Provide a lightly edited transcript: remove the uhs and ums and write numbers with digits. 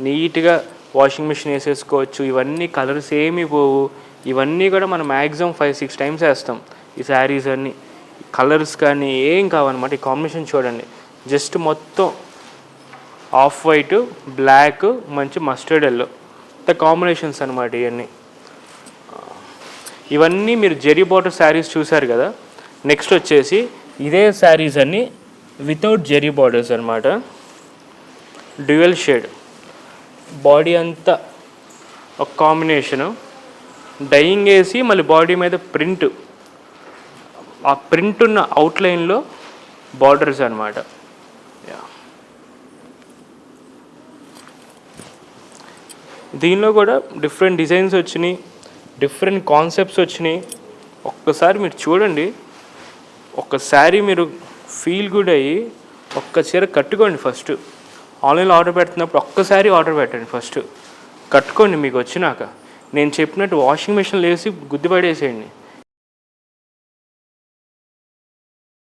నీట్గా washing machine వేసేసుకోవచ్చు. ఇవన్నీ కలర్స్ ఏమీ పోవు. ఇవన్నీ కూడా మనం మ్యాక్సిమం 5-6 టైమ్స్ వేస్తాం. ఈ శారీస్ అన్నీ కలర్స్ కానీ ఏం కావన్నమాట. ఈ కాంబినేషన్ చూడండి, జస్ట్ మొత్తం ఆఫ్ వైట్, బ్లాక్, మంచి మస్టర్డ్ ఎల్లో కాంబినేషన్స్ అనమాట. ఇవన్నీ మీరు జెరీ బార్డర్ శారీస్ చూసారు కదా. నెక్స్ట్ వచ్చేసి ఇదే శారీస్ అన్నీ వితౌట్ జెరీ బార్డర్స్ అనమాట. డ్యూయల్ షేడ్, బాడీ అంతా ఒక కాంబినేషను, డైయింగ్ వేసి మళ్ళీ బాడీ మీద ప్రింట్, ఆ ప్రింట్ ఉన్న అవుట్లైన్లో బార్డర్స్ అనమాట. దీనిలో కూడా డిఫరెంట్ డిజైన్స్ వచ్చినాయి, డిఫరెంట్ కాన్సెప్ట్స్ వచ్చినాయి. ఒక్కసారి మీరు చూడండి, ఒక్క శారీ మీరు ఫీల్ గుడ్ అయ్యి ఒక్క చీర కట్టుకోండి. ఫస్ట్ ఆన్లైన్లో ఆర్డర్ పెడుతున్నప్పుడు ఒక్కసారి ఆర్డర్ పెట్టండి, ఫస్ట్ కట్టుకోండి. మీకు వచ్చినాక నేను చెప్పినట్టు వాషింగ్ మిషన్లో వేసి గుద్దిపడేసేయండి.